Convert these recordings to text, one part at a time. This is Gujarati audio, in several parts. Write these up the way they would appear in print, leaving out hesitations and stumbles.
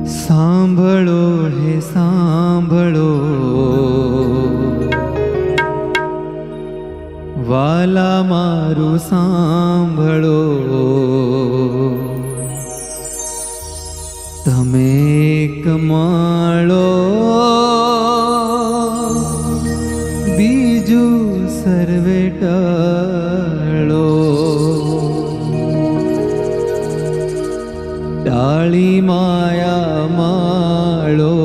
સાંભળો હે સાંભળો વાલા મારું સાંભળો, તમે એક માળો બીજું સર્વે ટળો, ડાળી માયા માળો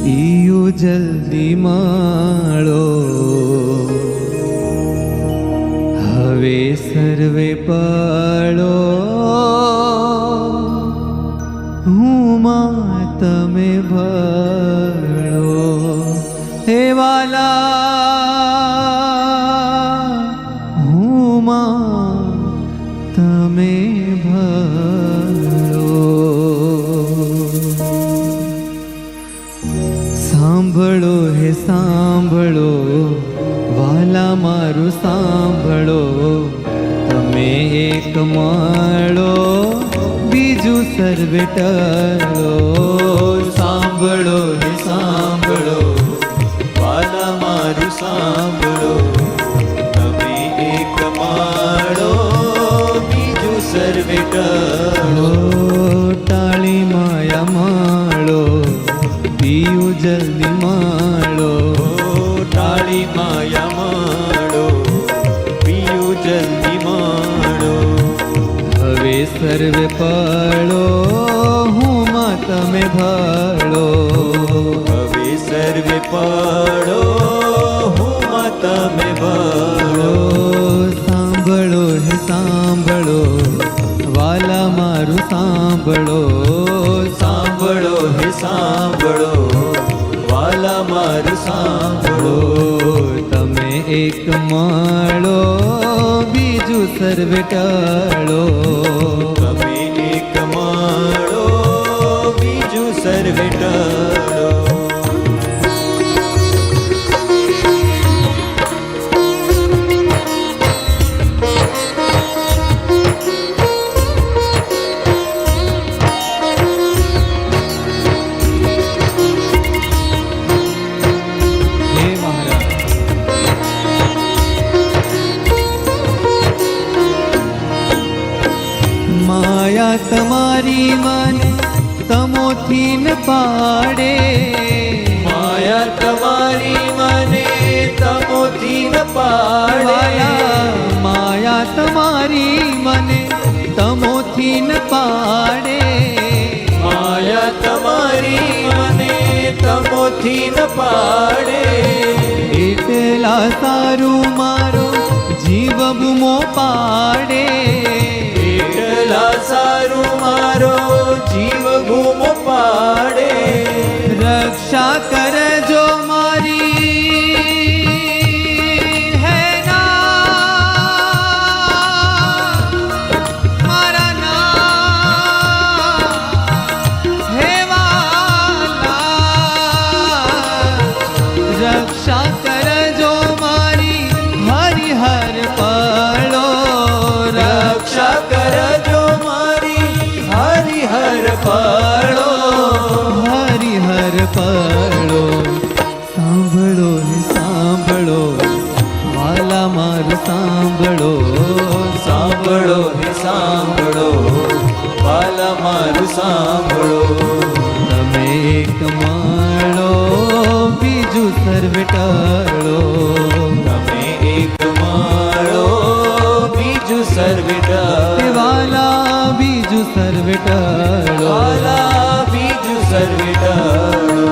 ઈયો જલ્દી માળો, હવે સર્વે પળો હું માં તમે ભળો, હે વાલા હું માં તમે ભળો. સાંભળો હે સાંભળો વાલા મારું સાંભળો, તમે એક માળો બીજું સર્વે ટળો. સાંભળો હે સાંભળો વાલા મારું સાંભળો, તમે એક માળો બીજું સર્વે ટળો, ટાળી માયા માળો પીયું જલ્દી માળો, ટાળી માયા માળો પીયું જલ્દી માળો, હવે સર્વે પળો હું માં તમે ભળો, હવે સર્વે પળો હું માં તમે ભળો. સાંભળો હે સાંભળો વાલા મારું સાંભળો, સાંભળો હે સાંભળો વાલા મારું સાંભળો, તમે એક માળો બીજું સર્વે ટળો, તમે એક માળો બીજું સર્વે ટળો. માયા તમારી મને તમોથી ન પાડે, માયા તમારી મને તમોથી ન પાડે, માયા તમારી મને તમોથી ન પાડે, માયા તમારી મને તમોથી ન પાડે, એટલા સારું મારો જીવ બૂમો પાડે, એટલા સારું મારો જીવ બૂમો પાડે, રક્ષા કરજો મારી હે ના મારા ના હે વાલા, રક્ષા કરજો મારી હરિહર પળો, રક્ષા કરજો મારી હરિહર પળો, હરિહર પળો. સાંભળો હે સાંભળો વાલા મારું સાંભળો, સાંભળો હે સાંભળો વાલા મારું સાંભળો, તમે એક માળો બીજું સર્વે ટળો, તમે એક માળો બીજું સર્વે ટળો, વાલા બીજું સર્વે ટળો, વાલા બીજું સર્વે ટળો.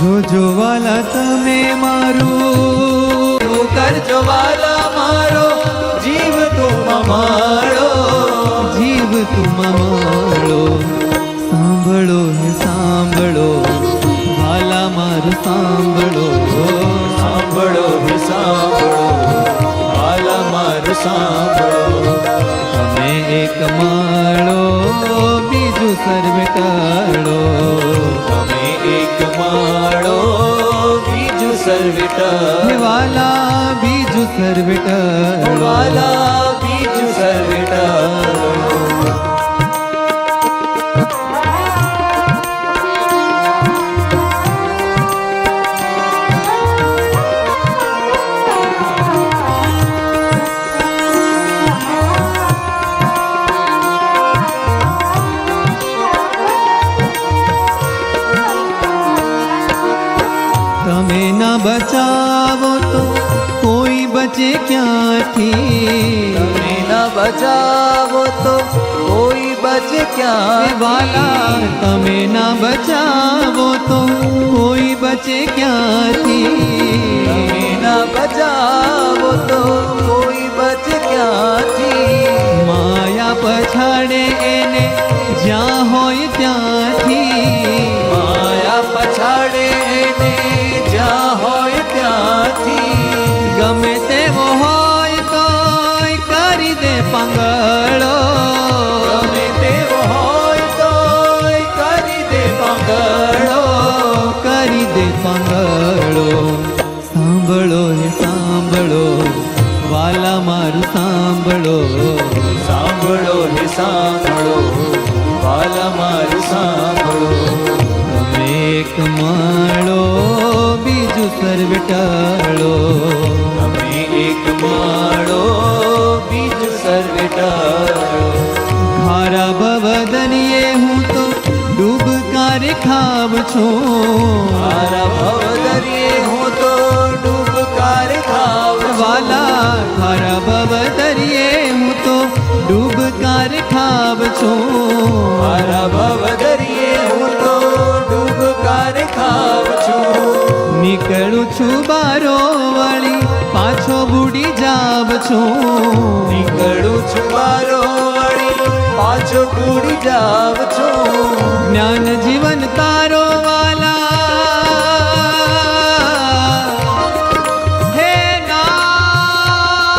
જોજો વાલા તમે મારું કરજો વાલા મારો જીવ તું મારો, એક માળો બીજું સર્વે ટળો. તમે એક માળો બીજું સર્વે હે ટળો. વાલા બીજું સર્વે ટળો. વાલા બીજું સર્વે ટળો. તમે ના બચાવો તો કોઈ બચે ક્યાંથી. તમે ના બચાવો તો કોઈ બચે હે ક્યાં. વાલા તમે ના બચાવો તો કોઈ બચે ક્યાંથી. તમે ના બચાવો તો કોઈ બચે ક્યાંથી. માયા પછાડે એને જ્યાં હોય ત્યાંથી. માયા પછાડે એને જ્યાં હોય ત્યાંથી. ગમે તેવો હોય તોય કરી દે પાંગળો. ગમે તેવો હોય તોય કરી દે પાંગળો. કરી દે પાંગળો. સાંભળો હે સાંભળો વાલા મારું સાંભળો. સાંભળો હે સાંભળો વાલા મારું સાંભળો. તમે એક માળો બીજું સર્વે ટળો. તમે એક માળો બીજું સર્વે ટળો. ખારા ભવદનિયે હું તો ડૂબકારે ખાવ છું. મારા ભવદરિયે હું તો ડૂબકાર ખાવ છું. વાલા ખારા ભવદરિયે હું તો ડૂબકાર ખાવ છું. મારા ભવદરિયે હું તો ડૂબકાર ખાવ છું. નીકળું છું બારો વળી પાછો બુડી જાવ છું. નીકળું છું મારો વળી પાછો બુડી જાવ છું. જ્ઞાન જીવન તારો વાલા હે નાથ,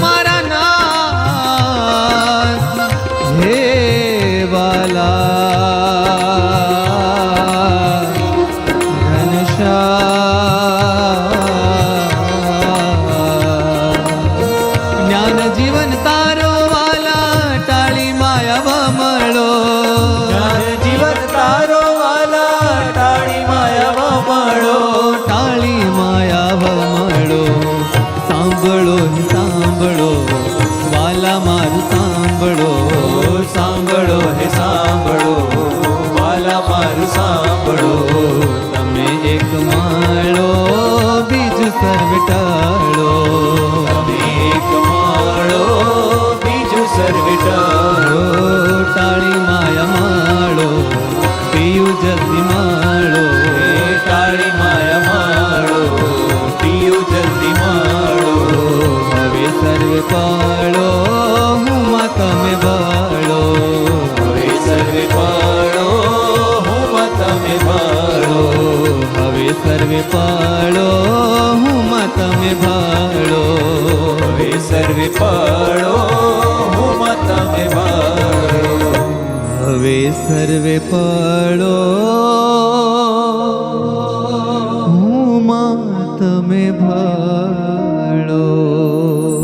મારા નાથ હે વાલા ઘનશ્યામ. જ્ઞાન જીવન તારો વાલા ટાળી માયા વમળો. જ્ઞાન જીવન તારો વાલા ટાળી માયા વમળો. ટાળી માયા વમળો. સાંભળો હે સાંભળો વાલા મારું સાંભળો. સાંભળો હે સાંભળો વાલા મારું સાંભળો. તમે એક માળો બીજું સર્વે ટળો. તમે એક માળો બીજું સર્વે ટળો. ટાળી માયા માળો પીયું જલ્દી માળો. ટાળી માયા માળો પીયું જલ્દી માળો. હવે સર્વે પાળો હું માં તમે બાળો. હવે સર્વે પાળો હું તમે ભાળો. હવે સર્વે પાળો હું માં તમે ભાળો. હવે સર્વે પાળો હું તમે ભાળો. હવે સર્વે પાળો હું માં તમે ભાળો.